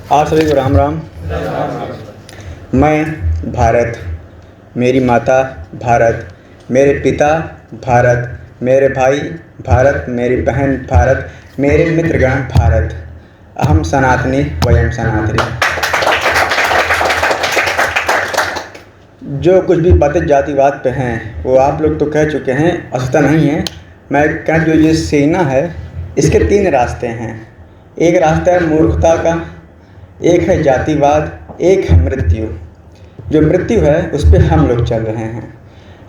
आप सभी को राम राम। मैं भारत, मेरी माता भारत, मेरे पिता भारत, मेरे भाई भारत, मेरी बहन भारत, मेरे मित्रगण भारत। अहम सनातनी वयम सनातनी। जो कुछ भी बातें जातिवाद पे हैं वो आप लोग तो कह चुके हैं, असता नहीं है। मैं कह, जो ये सेना है इसके 3 रास्ते हैं। एक रास्ता है मूर्खता का, एक है जातिवाद, एक है मृत्यु। जो मृत्यु है उस पर हम लोग चल रहे हैं।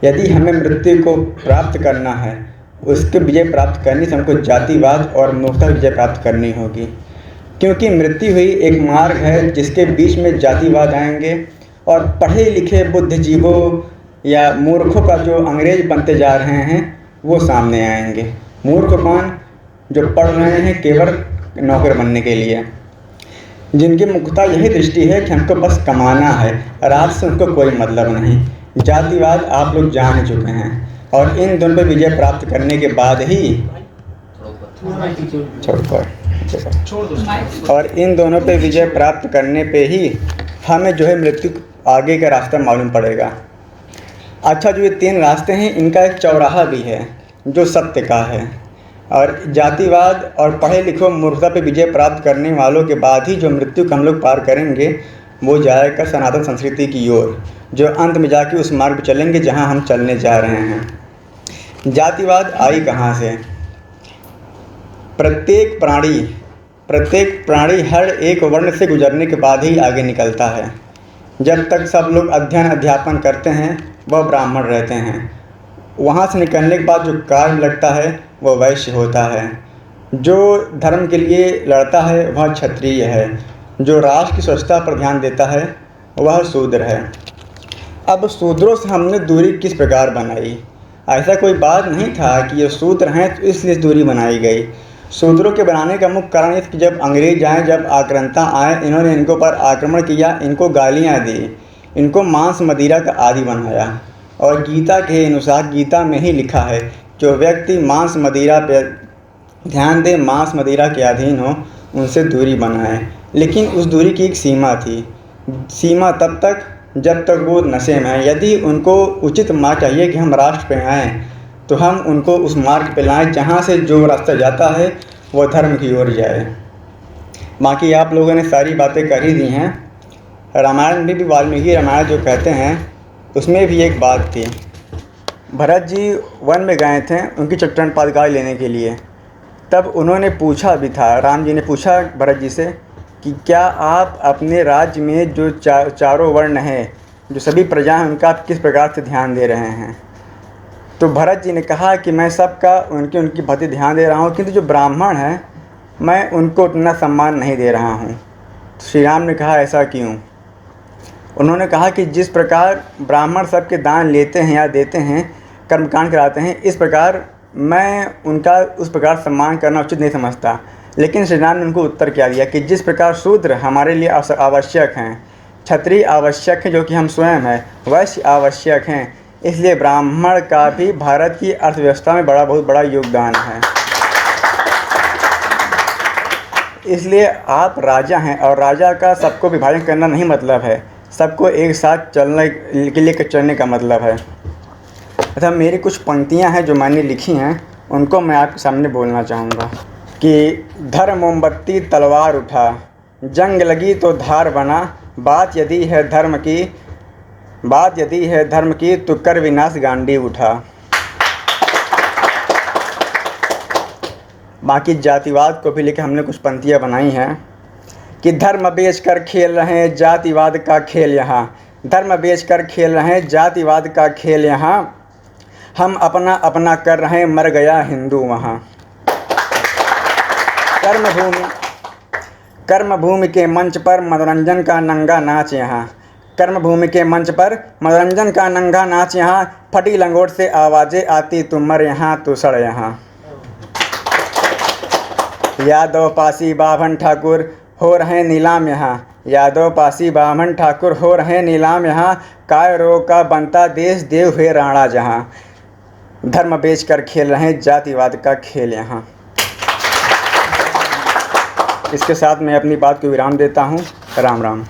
यदि हमें मृत्यु को प्राप्त करना है, उसके विजय प्राप्त करनी से हमको जातिवाद और मूर्खता विजय प्राप्त करनी होगी। क्योंकि मृत्यु ही एक मार्ग है जिसके बीच में जातिवाद आएंगे और पढ़े लिखे बुद्धिजीवों या मूर्खों का जो अंग्रेज बनते जा रहे हैं वो सामने आएंगे। मूर्ख कौन? जो पढ़ रहे हैं केवल नौकर बनने के लिए, जिनकी मुख्यतः यही दृष्टि है कि हमको बस कमाना है, रात से उनको कोई मतलब नहीं। जातिवाद आप लोग जान चुके हैं और इन दोनों पर विजय प्राप्त करने के बाद ही और इन दोनों पे विजय प्राप्त करने पे ही हमें जो है मृत्यु आगे का रास्ता मालूम पड़ेगा। अच्छा, जो ये 3 रास्ते हैं इनका एक चौराहा भी है जो सत्य का है। और जातिवाद और पढ़े लिखो मूर्खता पे विजय प्राप्त करने वालों के बाद ही जो मृत्यु को हम लोग पार करेंगे वो जाएगा सनातन संस्कृति की ओर, जो अंत में जाके उस मार्ग पर चलेंगे जहां हम चलने जा रहे हैं। जातिवाद आई कहाँ से? प्रत्येक प्राणी हर एक वर्ण से गुजरने के बाद ही आगे निकलता है। जब तक सब लोग अध्ययन अध्यापन करते हैं वह ब्राह्मण रहते हैं। वहाँ से निकलने के बाद जो कार्य लगता है वह वैश्य होता है। जो धर्म के लिए लड़ता है वह क्षत्रिय है। जो राष्ट्र की स्वच्छता पर ध्यान देता है वह शूद्र है। अब शूद्रों से हमने दूरी किस प्रकार बनाई? ऐसा कोई बात नहीं था कि ये शूद्र हैं तो इसलिए दूरी बनाई गई। शूद्रों के बनाने का मुख्य कारण कि जब अंग्रेज आए, जब आक्रांता आए, इन्होंने इनको पर आक्रमण किया, इनको गालियाँ दी, इनको मांस मदिरा का आदी बनाया। और गीता के अनुसार, गीता में ही लिखा है, जो व्यक्ति मांस मदिरा पर ध्यान दे, मांस मदिरा के अधीन हो, उनसे दूरी बनाए। लेकिन उस दूरी की एक सीमा थी। सीमा तब तक जब तक वो नशे में है। यदि उनको उचित मार्ग चाहिए कि हम राष्ट्र पे आएँ तो हम उनको उस मार्ग पे लाएं जहाँ से जो रास्ता जाता है वो धर्म की ओर जाए। बाकी आप लोगों ने सारी बातें कर ही दी हैं। रामायण में भी वाल्मीकि रामायण जो कहते हैं उसमें भी एक बात थी। भरत जी वन में गए थे उनकी चट्टान पादुकाएं लेने के लिए। तब उन्होंने पूछा भी था, राम जी ने पूछा भरत जी से कि क्या आप अपने राज्य में जो चारों वर्ण हैं, जो सभी प्रजा हैं, उनका आप किस प्रकार से ध्यान दे रहे हैं? तो भरत जी ने कहा कि मैं सबका उनकी भक्ति ध्यान दे रहा हूँ, किंतु जो ब्राह्मण हैं मैं उनको उतना सम्मान नहीं दे रहा हूँ। तो श्री राम ने कहा, ऐसा क्यों? उन्होंने कहा कि जिस प्रकार ब्राह्मण सबके दान लेते हैं या देते हैं, कर्मकांड कराते हैं, इस प्रकार मैं उनका उस प्रकार सम्मान करना उचित नहीं समझता। लेकिन श्री राम ने उनको उत्तर क्या दिया कि जिस प्रकार शूद्र हमारे लिए आवश्यक हैं, क्षत्रिय आवश्यक हैं जो कि हम स्वयं हैं, वैश्य आवश्यक हैं, इसलिए ब्राह्मण का भी भारत की अर्थव्यवस्था में बहुत बड़ा योगदान है। इसलिए आप राजा हैं और राजा का सबको विभाजन करना नहीं मतलब है, सबको एक साथ चलने के लिए चलने का मतलब है। अच्छा, मेरी कुछ पंक्तियां हैं जो मैंने लिखी हैं, उनको मैं आपके सामने बोलना चाहूँगा कि धर्म मोमबत्ती तलवार उठा, जंग लगी तो धार बना, बात यदि है धर्म की तो कर विनाश गांडीव उठा। बाकी जातिवाद को भी लेकर हमने कुछ पंक्तियाँ बनाई हैं कि धर्म बेच कर खेल रहे हैं जातिवाद का खेल यहाँ, धर्म बेच कर खेल रहे हैं जातिवाद का खेल यहाँ, हम अपना अपना कर रहे हैं मर गया हिंदू वहाँ। कर्मभूमि के मंच पर मनोरंजन का नंगा नाच यहाँ, कर्मभूमि के मंच पर मनोरंजन का नंगा नाच यहाँ, फटी लंगोट से आवाज़ें आती तू मर यहाँ तू सड़ यहाँ। यादव पासी बाभन ठाकुर हो रहे नीलाम यहाँ, यादव पासी बाभन ठाकुर हो रहे नीलाम यहाँ, कायरों का बनता देश देव हुए राणा जहाँ, धर्म बेच कर खेल रहे जातिवाद का खेल यहाँ। इसके साथ मैं अपनी बात को विराम देता हूँ। राम राम।